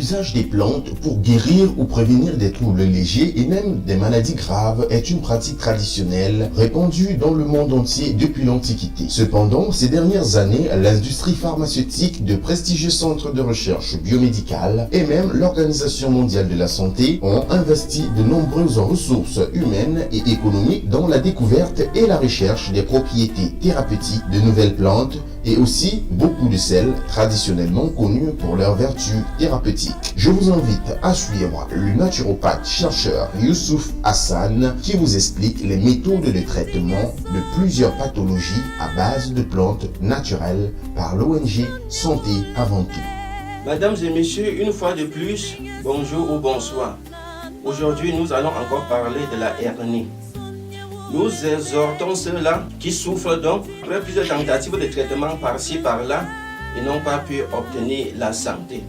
L'usage des plantes pour guérir ou prévenir des troubles légers et même des maladies graves est une pratique traditionnelle répandue dans le monde entier depuis l'Antiquité. Cependant, ces dernières années, l'industrie pharmaceutique, de prestigieux centres de recherche biomédicale et même l'Organisation mondiale de la santé ont investi de nombreuses ressources humaines et économiques dans la découverte et la recherche des propriétés thérapeutiques de nouvelles plantes et aussi beaucoup de celles traditionnellement connues pour leurs vertus thérapeutiques. Je vous invite à suivre le naturopathe chercheur Youssouf Hassan qui vous explique les méthodes de traitement de plusieurs pathologies à base de plantes naturelles par l'ONG Santé avant tout. Mesdames et messieurs, une fois de plus, bonjour ou bonsoir. Aujourd'hui, nous allons encore parler de la hernie. Nous exhortons ceux-là qui souffrent donc, après plusieurs tentatives de traitement par-ci, par-là, ils n'ont pas pu obtenir la santé.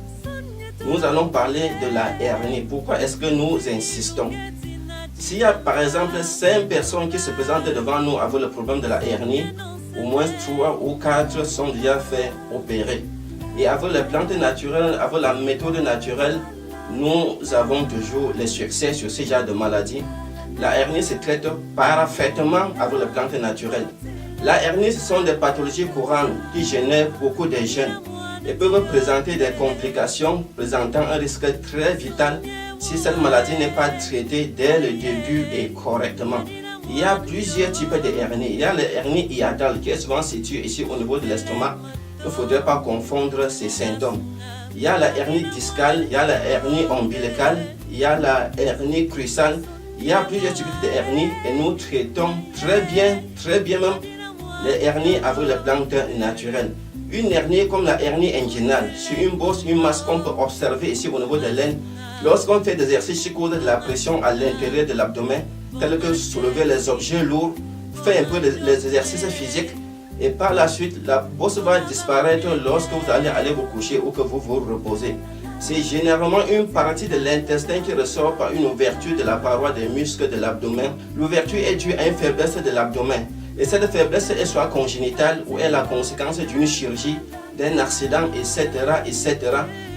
Nous allons parler de la hernie. Pourquoi est-ce que nous insistons? S'il y a par exemple 5 personnes qui se présentent devant nous avec le problème de la hernie, au moins 3 ou 4 sont déjà fait opérer. Et avec les plantes naturelles, avec la méthode naturelle, nous avons toujours les succès sur ce genre de maladie. La hernie se traite parfaitement avec les plantes naturelles. La hernie, ce sont des pathologies courantes qui génèrent beaucoup de jeunes et peuvent présenter des complications présentant un risque très vital si cette maladie n'est pas traitée dès le début et correctement. Il y a plusieurs types de hernies. Il y a la hernie hiatale qui est souvent située ici au niveau de l'estomac. Il ne faudrait pas confondre ces symptômes. Il y a la hernie discale, il y a la hernie ombilicale, il y a la hernie cruciale. Il y a plusieurs types de hernies et nous traitons très bien même, les hernies avec les plantes naturelles. Une hernie comme la hernie inguinale, sur une bosse, une masse qu'on peut observer ici au niveau de l'aine, lorsqu'on fait des exercices qui causent de la pression à l'intérieur de l'abdomen, tels que soulever les objets lourds, faire un peu les exercices physiques, et par la suite, la bosse va disparaître lorsque vous allez vous coucher ou que vous vous reposez. C'est généralement une partie de l'intestin qui ressort par une ouverture de la paroi des muscles de l'abdomen. L'ouverture est due à une faiblesse de l'abdomen. Et cette faiblesse est soit congénitale ou est la conséquence d'une chirurgie, d'un accident, etc.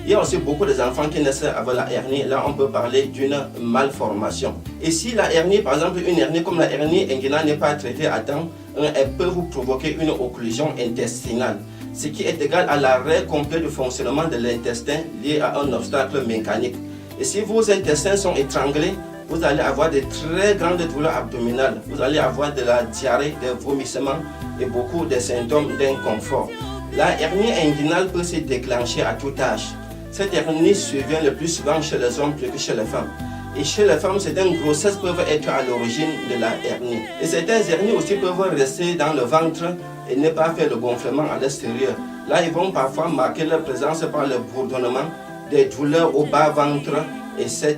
Il y a aussi beaucoup d'enfants qui naissent avec la hernie. Là, on peut parler d'une malformation. Et si la hernie, par exemple, une hernie comme la hernie inguinale n'est pas traitée à temps, elle peut vous provoquer une occlusion intestinale, ce qui est égal à l'arrêt complet du fonctionnement de l'intestin lié à un obstacle mécanique. Et si vos intestins sont étranglés, vous allez avoir de très grandes douleurs abdominales, vous allez avoir de la diarrhée, des vomissements et beaucoup de symptômes d'inconfort. La hernie inguinale peut se déclencher à tout âge. Cette hernie survient le plus souvent chez les hommes plus que chez les femmes. Et chez les femmes, certaines grossesses peuvent être à l'origine de la hernie. Et certaines hernies aussi peuvent rester dans le ventre et ne pas faire le gonflement à l'extérieur. Là, ils vont parfois marquer leur présence par le bourdonnement, des douleurs au bas-ventre, etc.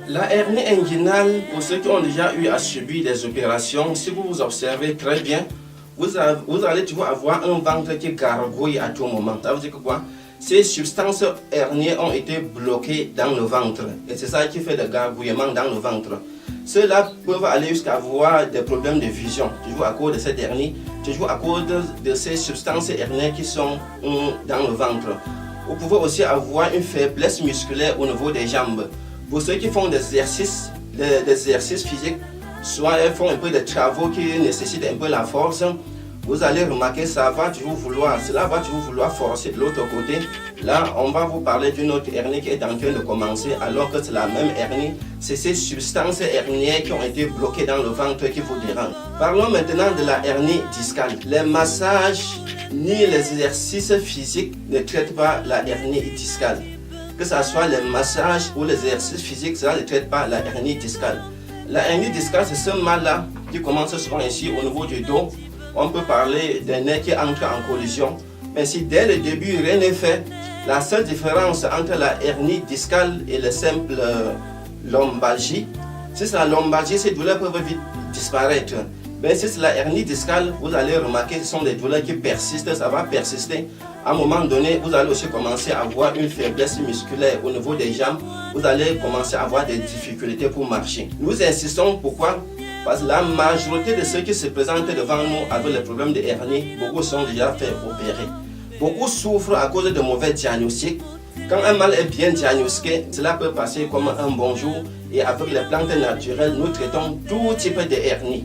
La hernie inguinale, pour ceux qui ont déjà eu à subir des opérations, si vous vous observez très bien, vous allez toujours avoir un ventre qui gargouille à tout moment. Ça veut dire que quoi? Ces substances herniées ont été bloquées dans le ventre. Et c'est ça qui fait le gargouillement dans le ventre. Ceux-là peuvent aller jusqu'à avoir des problèmes de vision, toujours à cause de cette hernie, toujours à cause de ces substances herniées qui sont dans le ventre. Vous pouvez aussi avoir une faiblesse musculaire au niveau des jambes. Pour ceux qui font des exercices physiques, soit ils font un peu de travaux qui nécessitent un peu la force, vous allez remarquer cela va toujours vouloir forcer de l'autre côté. Là, on va vous parler d'une autre hernie qui est en train de commencer, alors que c'est la même hernie. C'est ces substances hernières qui ont été bloquées dans le ventre qui vous dérangent. Parlons maintenant de la hernie discale. Les massages ni les exercices physiques ne traitent pas la hernie discale. Que ce soit les massages ou les exercices physiques, cela ne traite pas la hernie discale. La hernie discale, c'est ce mal-là qui commence souvent ici au niveau du dos. On peut parler d'un nerf qui entre en collision. Mais si dès le début rien n'est fait, la seule différence entre la hernie discale et le simple lombalgie, si c'est la lombalgie, ces douleurs peuvent vite disparaître. Mais si c'est la hernie discale, vous allez remarquer que ce sont des douleurs qui persistent, ça va persister. À un moment donné, vous allez aussi commencer à avoir une faiblesse musculaire au niveau des jambes. Vous allez commencer à avoir des difficultés pour marcher. Nous insistons pourquoi? Parce que la majorité de ceux qui se présentent devant nous avec les problèmes de hernie, beaucoup sont déjà fait opérer. Beaucoup souffrent à cause de mauvais diagnostics. Quand un mal est bien diagnostiqué, cela peut passer comme un bonjour et avec les plantes naturelles, nous traitons tout type de hernie.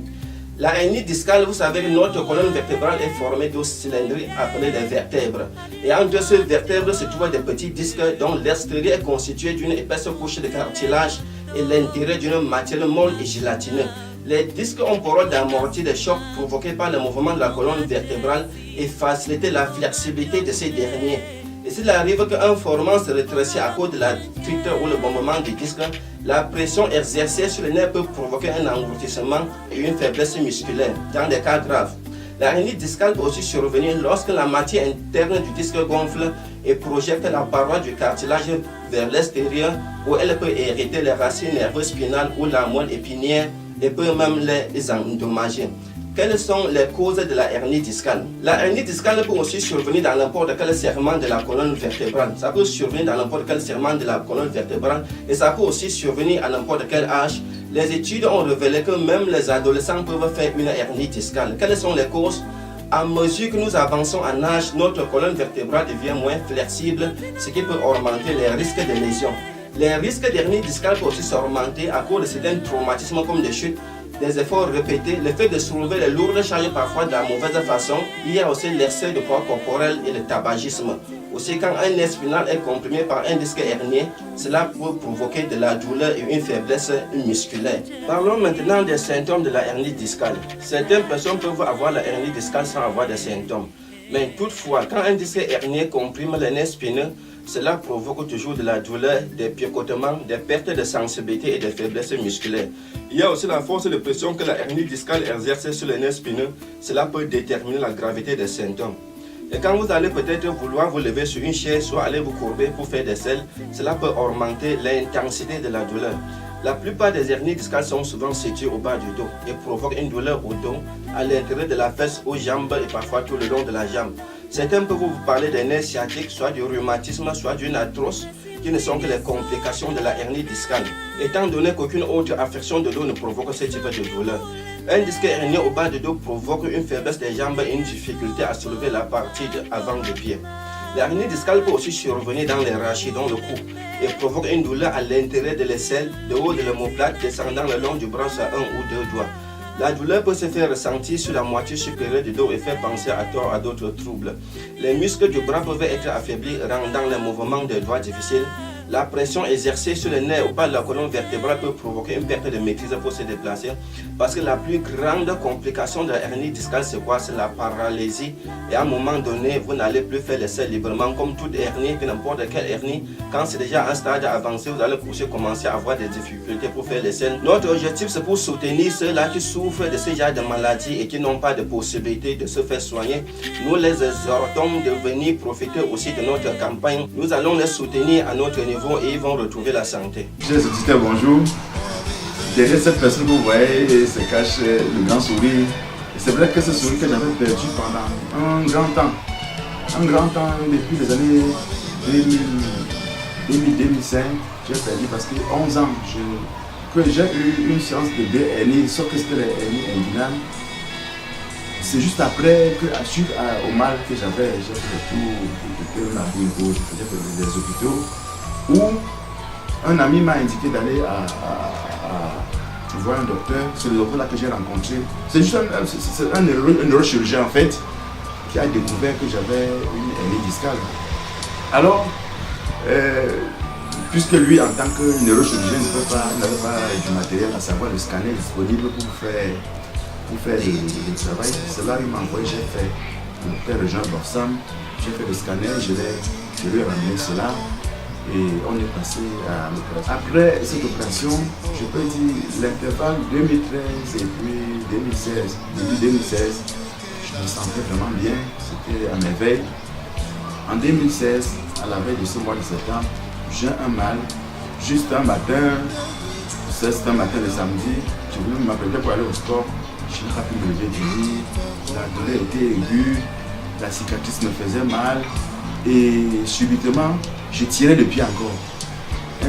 La hernie discale, vous savez que notre colonne vertébrale est formée de cylindries appelées des vertèbres. Et entre ces vertèbres se trouvent des petits disques dont l'extérieur est constitué d'une épaisse couche de cartilage et l'intérieur d'une matière molle et gélatineux. Les disques ont pour rôle d'amortir des chocs provoqués par le mouvement de la colonne vertébrale et faciliter la flexibilité de ces derniers. Et s'il arrive qu'un fragment se rétrécit à cause de la chute ou le bombement du disque, la pression exercée sur le nerf peut provoquer un engloutissement et une faiblesse musculaire dans des cas graves. La hernie discale peut aussi survenir lorsque la matière interne du disque gonfle et projette la paroi du cartilage vers l'extérieur, où elle peut hériter les racines nerveuses spinales ou la moelle épinière et peut même les endommager. Quelles sont les causes de la hernie discale? La hernie discale peut aussi survenir dans n'importe quel segment de la colonne vertébrale. Ça peut survenir dans n'importe quel segment de la colonne vertébrale et ça peut aussi survenir à n'importe quel âge. Les études ont révélé que même les adolescents peuvent faire une hernie discale. Quelles sont les causes? À mesure que nous avançons en âge, notre colonne vertébrale devient moins flexible, ce qui peut augmenter les risques de lésions. Les risques d'hernie discale peuvent aussi s'augmenter à cause de certains traumatismes comme des chutes, des efforts répétés, le fait de soulever les lourdes charges parfois de la mauvaise façon. Il y a aussi l'excès de poids corporel et le tabagisme. Aussi, quand un nerf spinal est comprimé par un disque hernier, cela peut provoquer de la douleur et une faiblesse musculaire. Parlons maintenant des symptômes de la hernie discale. Certaines personnes peuvent avoir la hernie discale sans avoir de symptômes. Mais toutefois, quand un disque hernier comprime le nerf spineux, cela provoque toujours de la douleur, des picotements, des pertes de sensibilité et des faiblesses musculaires. Il y a aussi la force de pression que la hernie discale exerce sur les nerfs spineux. Cela peut déterminer la gravité des symptômes. Et quand vous allez peut-être vouloir vous lever sur une chaise, soit aller vous courber pour faire des selles, cela peut augmenter l'intensité de la douleur. La plupart des hernies discales sont souvent situées au bas du dos et provoquent une douleur au dos, à l'intérieur de la fesse, aux jambes et parfois tout le long de la jambe. Certains peuvent vous parler des nerfs sciatiques, soit du rhumatisme, soit d'une arthrose, qui ne sont que les complications de la hernie discale, étant donné qu'aucune autre affection de dos ne provoque ce type de douleur. Un disque hernié au bas du dos provoque une faiblesse des jambes et une difficulté à soulever la partie avant du pied. La hernie discale peut aussi survenir dans les rachis, dans le cou, et provoque une douleur à l'intérieur de l'aisselle, de haut de l'omoplate, descendant le long du bras à un ou deux doigts. La douleur peut se faire ressentir sur la moitié supérieure du dos et faire penser à tort à d'autres troubles. Les muscles du bras peuvent être affaiblis, rendant les mouvements des doigts difficiles. La pression exercée sur les nerfs ou par la colonne vertébrale peut provoquer une perte de maîtrise pour se déplacer, parce que la plus grande complication de la hernie discale, c'est quoi? C'est la paralysie. Et à un moment donné, vous n'allez plus faire les selles librement, comme toute hernie, que n'importe quelle hernie. Quand c'est déjà un stade avancé, vous allez commencer à avoir des difficultés pour faire les selles. Notre objectif, c'est pour soutenir ceux-là qui souffrent de ce genre de maladies et qui n'ont pas de possibilité de se faire soigner. Nous les exhortons de venir profiter aussi de notre campagne. Nous allons les soutenir à notre niveau et ils vont retrouver la santé. Chers auditeurs, bonjour. Derrière cette personne que vous voyez se cache le grand sourire. C'est vrai que ce sourire que j'avais perdu pendant un grand temps. Un grand temps depuis les années 2000-2005, j'ai perdu parce que 11 ans que j'ai eu une séance de deux hernies, sauf que c'était les hernies inguinales. C'est juste après que, suite au mal que j'avais, j'ai fait le tour de je faisais des hôpitaux, où un ami m'a indiqué d'aller voir un docteur. C'est le docteur là que j'ai rencontré. C'est juste un neurochirurgien en fait qui a découvert que j'avais une hernie discale. Alors, puisque lui en tant que neurochirurgien n'avait pas du matériel, à savoir le scanner disponible pour faire le travail, c'est là qu'il m'a envoyé, j'ai fait le docteur Jean Borsam, j'ai fait le scanner, je lui ai ramené cela. Et on est passé à l'opération. Après cette opération, je peux dire l'intervalle 2013 et puis 2016, début 2016, je me sentais vraiment bien, c'était à merveille. En 2016, à la veille de ce mois de septembre, j'ai un mal, juste un matin, c'est un matin de samedi, je voulais m'appeler pour aller au sport, je n'ai pas pu me lever du lit, la douleur était aiguë, la cicatrice me faisait mal et subitement, je tirais le pied encore.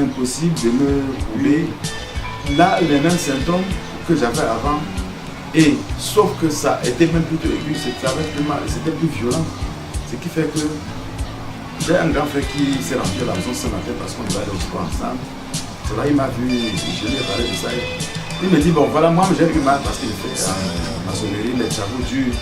Impossible de me rouler. Là, les mêmes symptômes que j'avais avant. Et sauf que ça était même plutôt aigu, c'était plus violent. Ce qui fait que J'ai un grand frère qui s'est rendu à la maison ce matin parce qu'on devait aller au sport ensemble. C'est là il m'a vu, je lui ai parlé de ça. Il me dit, bon voilà, moi j'ai eu mal parce qu'il fait maçonnerie, les travaux durs.